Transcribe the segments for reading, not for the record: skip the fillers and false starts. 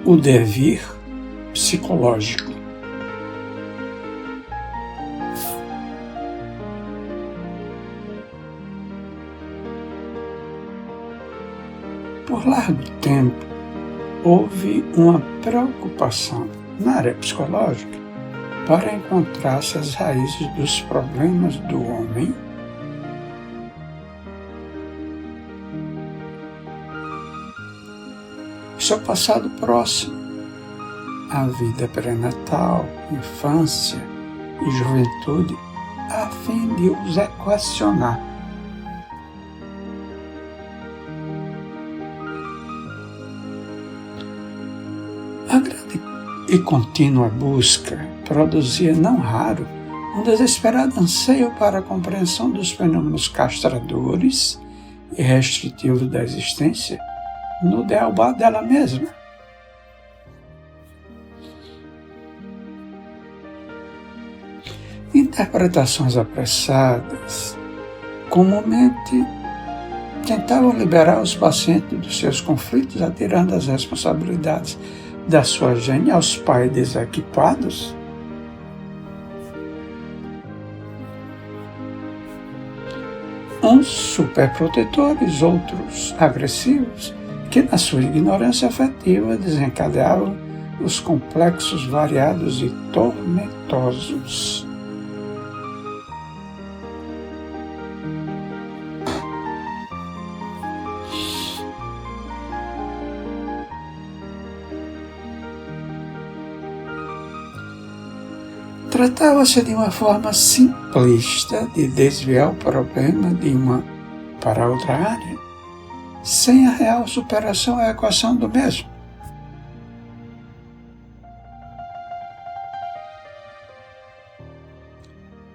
o devir psicológico. Por largo tempo, houve uma preocupação na área psicológica para encontrar-se as raízes dos problemas do homem e seu passado próximo, a vida pré-natal, infância e juventude, a fim de os equacionar. A grande e contínua busca produzia, não raro, um desesperado anseio para a compreensão dos fenômenos castradores e restritivos da existência no derrubar dela mesma. Interpretações apressadas comumente tentavam liberar os pacientes dos seus conflitos, atirando as responsabilidades da sua gênia aos pais desequipados. Uns superprotetores, outros agressivos, que na sua ignorância afetiva desencadeavam os complexos variados e tormentosos. Tratava-se de uma forma simplista de desviar o problema de uma para outra área, sem a real superação à equação do mesmo.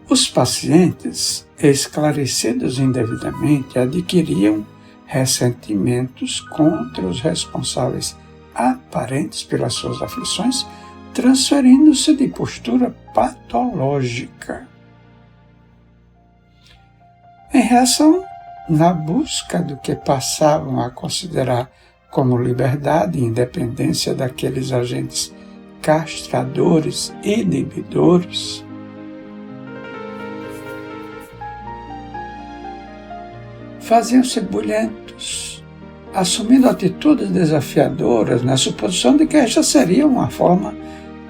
Os pacientes, esclarecidos indevidamente, adquiriam ressentimentos contra os responsáveis aparentes pelas suas aflições, transferindo-se de postura patológica. Em reação, na busca do que passavam a considerar como liberdade e independência daqueles agentes castradores e inibidores, faziam-se bulhentos, assumindo atitudes desafiadoras na suposição de que esta seria uma forma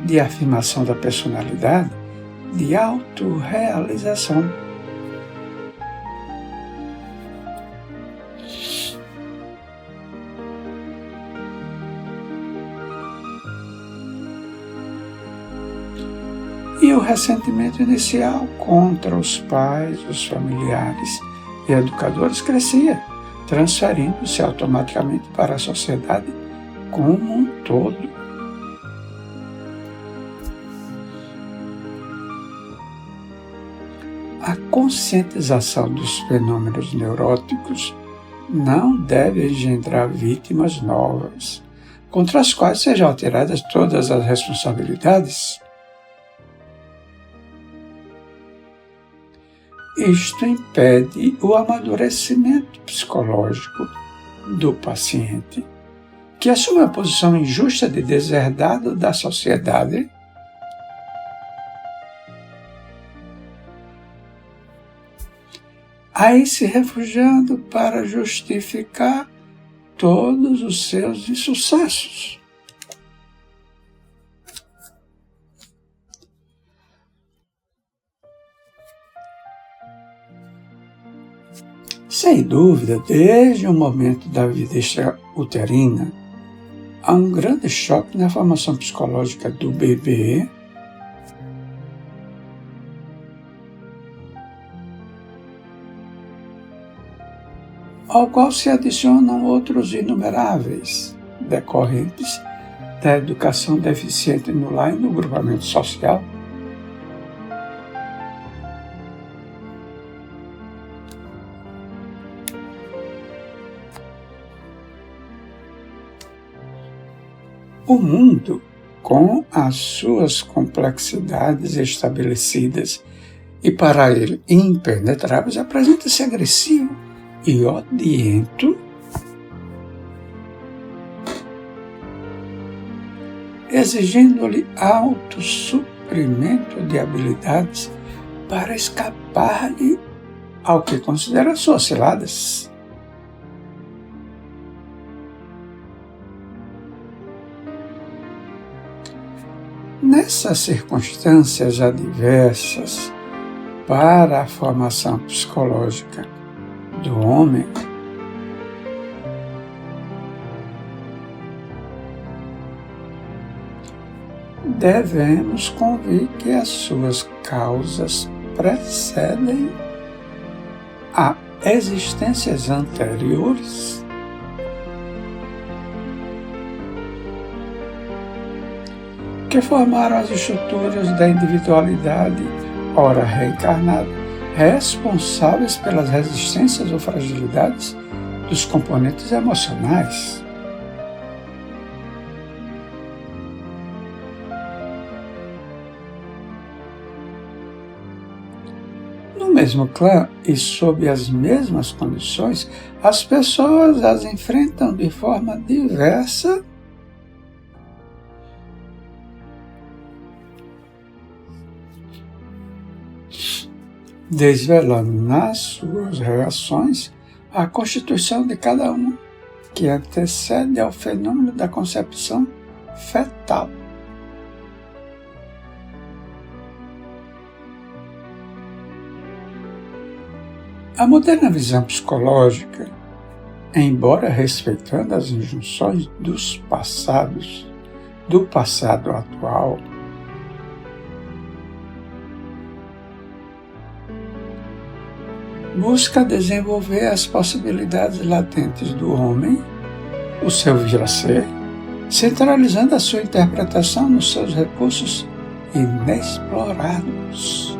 de afirmação da personalidade, de autorrealização. E o ressentimento inicial contra os pais, os familiares e educadores crescia, transferindo-se automaticamente para a sociedade como um todo. A conscientização dos fenômenos neuróticos não deve engendrar vítimas novas, contra as quais sejam alteradas todas as responsabilidades. Isto impede o amadurecimento psicológico do paciente, que assume a posição injusta de deserdado da sociedade, aí se refugiando para justificar todos os seus insucessos. Sem dúvida, desde o momento da vida extrauterina, há um grande choque na formação psicológica do bebê, ao qual se adicionam outros inumeráveis, decorrentes da educação deficiente no lar e no grupamento social. O mundo, com as suas complexidades estabelecidas e para ele impenetráveis, apresenta-se agressivo e odiento, exigindo-lhe alto suprimento de habilidades para escapar-lhe ao que considera suas ciladas. Nessas circunstâncias adversas para a formação psicológica do homem, devemos convir que as suas causas precedem a existências anteriores que formaram as estruturas da individualidade, ora reencarnada, responsáveis pelas resistências ou fragilidades dos componentes emocionais. No mesmo clã e sob as mesmas condições, as pessoas as enfrentam de forma diversa desvelando nas suas reações a constituição de cada uma, que antecede ao fenômeno da concepção fetal. A moderna visão psicológica, embora respeitando as injunções do passado atual, busca desenvolver as possibilidades latentes do homem, o seu vir a ser, centralizando a sua interpretação nos seus recursos inexplorados.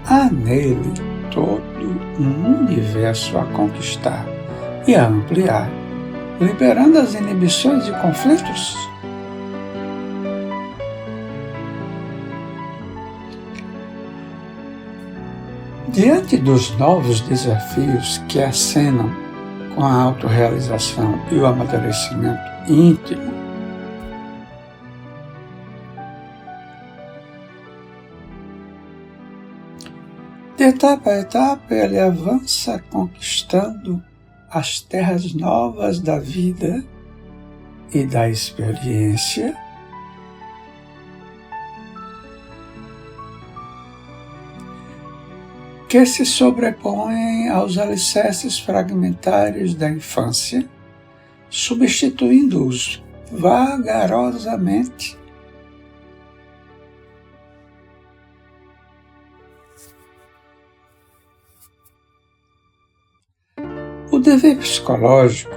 Há nele todo um universo a conquistar e a ampliar, liberando as inibições e conflitos. Diante dos novos desafios que acenam com a autorrealização e o amadurecimento íntimo, de etapa a etapa ele avança conquistando as terras novas da vida e da experiência, que se sobrepõem aos alicerces fragmentários da infância, substituindo-os vagarosamente. O dever psicológico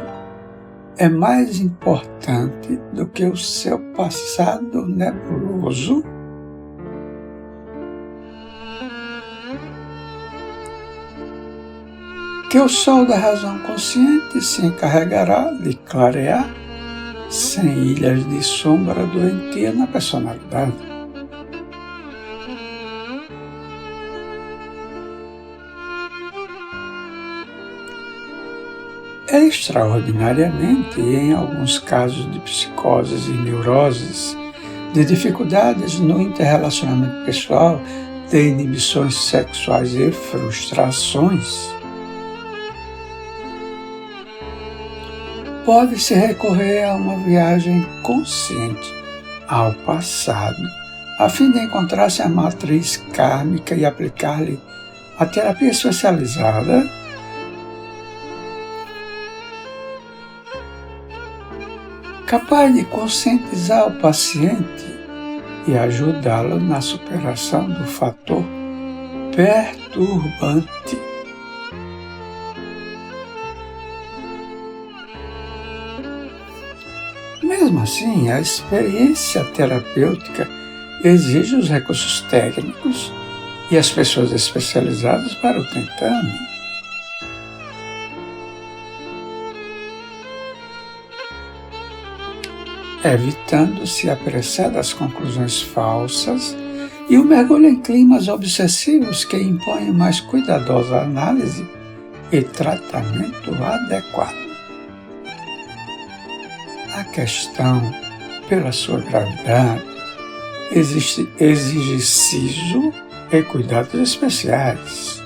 é mais importante do que o seu passado nebuloso, que o sol da razão consciente se encarregará de clarear sem ilhas de sombra doentia na personalidade. Extraordinariamente, e em alguns casos de psicoses e neuroses, de dificuldades no interrelacionamento pessoal, de inibições sexuais e frustrações, pode-se recorrer a uma viagem consciente ao passado, a fim de encontrar-se a matriz kármica e aplicar-lhe a terapia especializada capaz de conscientizar o paciente e ajudá-lo na superação do fator perturbante. Mesmo assim, a experiência terapêutica exige os recursos técnicos e as pessoas especializadas para o tentame. Evitando-se apressadas conclusões falsas e o mergulho em climas obsessivos que impõem mais cuidadosa análise e tratamento adequado. A questão, pela sua gravidade, exige siso e cuidados especiais.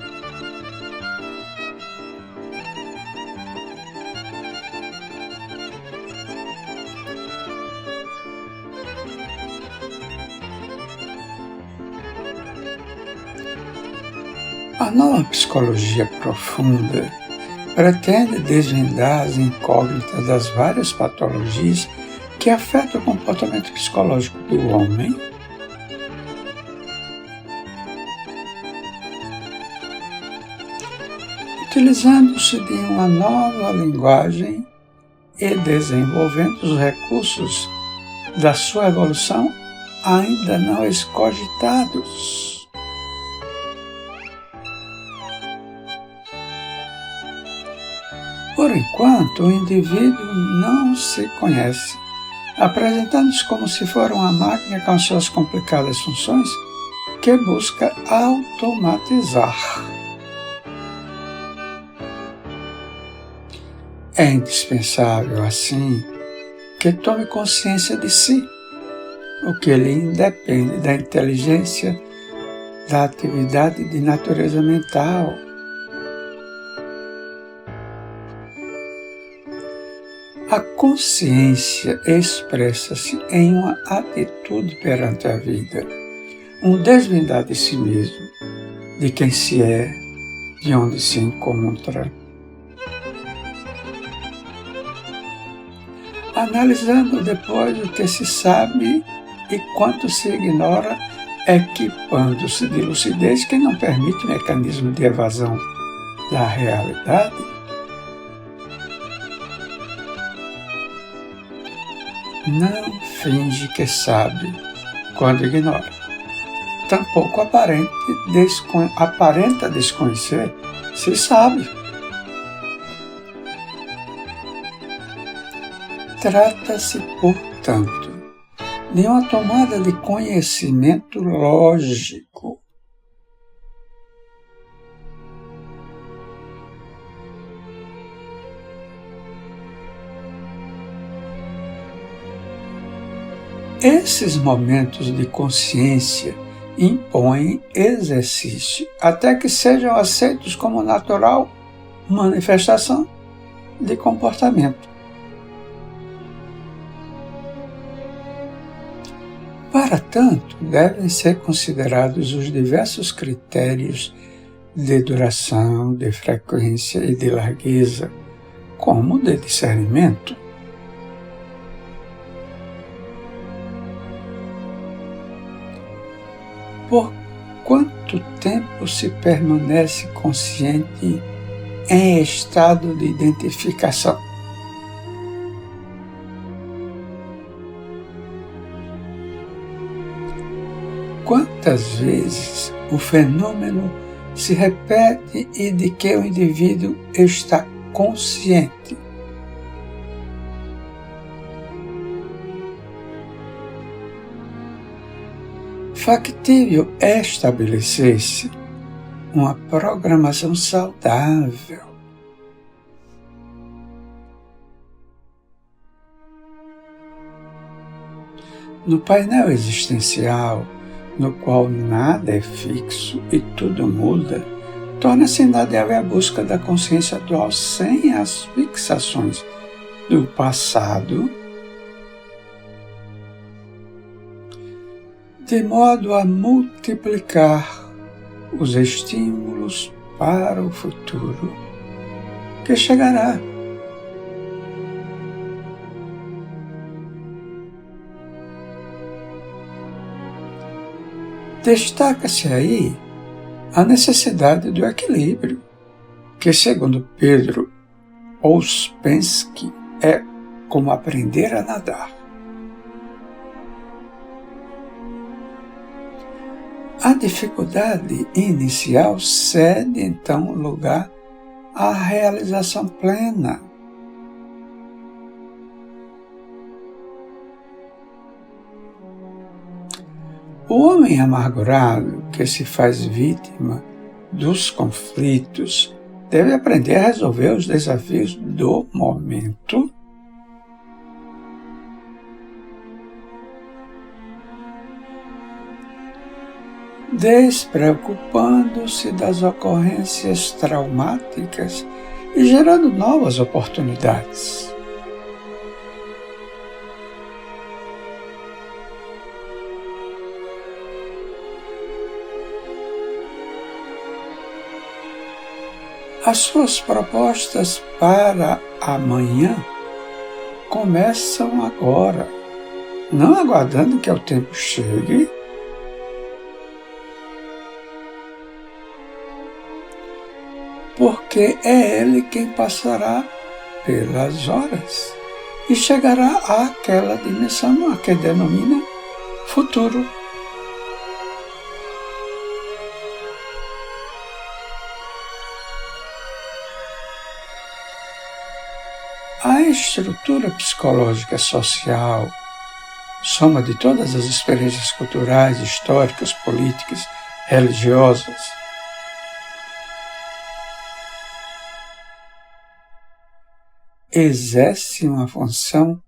A nova psicologia profunda pretende desvendar as incógnitas das várias patologias que afetam o comportamento psicológico do homem, utilizando-se de uma nova linguagem e desenvolvendo os recursos da sua evolução ainda não escogitados. Por enquanto, o indivíduo não se conhece, apresentando-se como se for uma máquina com suas complicadas funções que busca automatizar. É indispensável, assim, que tome consciência de si, o que lhe independe da inteligência, da atividade de natureza mental. A consciência expressa-se em uma atitude perante a vida, um desvendar de si mesmo, de quem se é, de onde se encontra. Analisando depois o que se sabe e quanto se ignora, equipando-se de lucidez que não permite mecanismo de evasão da realidade. Não finge que sabe quando ignora. Tampouco aparenta desconhecer se sabe. Trata-se, portanto, de uma tomada de conhecimento lógico. Esses momentos de consciência impõem exercício até que sejam aceitos como natural manifestação de comportamento. Para tanto, devem ser considerados os diversos critérios de duração, de frequência e de largueza, como de discernimento. Por quanto tempo se permanece consciente em estado de identificação? Quantas vezes o fenômeno se repete e de que o indivíduo está consciente? Factível estabelecer-se uma programação saudável. No painel existencial, no qual nada é fixo e tudo muda, torna-se inadequável a busca da consciência atual sem as fixações do passado, de modo a multiplicar os estímulos para o futuro, que chegará. Destaca-se aí a necessidade do equilíbrio, que, segundo Pedro Ouspensky, é como aprender a nadar. A dificuldade inicial cede, então, lugar à realização plena. O homem amargurado que se faz vítima dos conflitos deve aprender a resolver os desafios do momento despreocupando-se das ocorrências traumáticas e gerando novas oportunidades. As suas propostas para amanhã começam agora, não aguardando que o tempo chegue, porque é Ele quem passará pelas horas e chegará àquela dimensão a que denomina futuro. A estrutura psicológica social, soma de todas as experiências culturais, históricas, políticas, religiosas, exerce uma função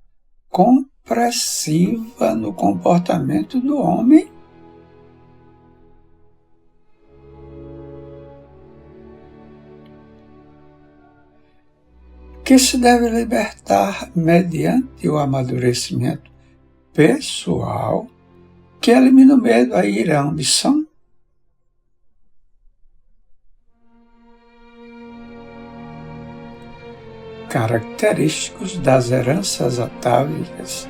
compressiva no comportamento do homem que se deve libertar mediante o amadurecimento pessoal que elimina o medo, a ira, a ambição, característicos das heranças atávicas,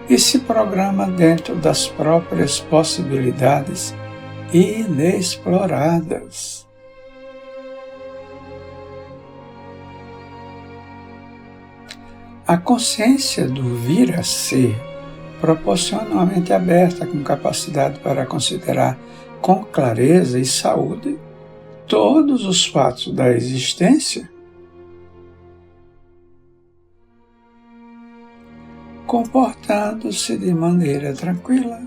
e se programa dentro das próprias possibilidades inexploradas. A consciência do vir a ser proporciona uma mente aberta com capacidade para considerar com clareza e saúde todos os fatos da existência, comportando-se de maneira tranquila,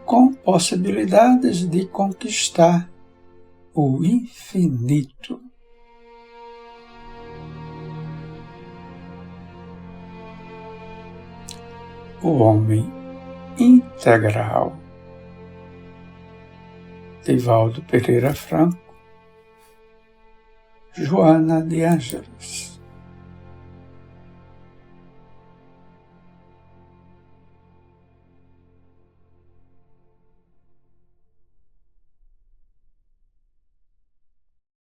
com possibilidades de conquistar o infinito. O homem integral. Divaldo Pereira Franco, Joana de Ângeles.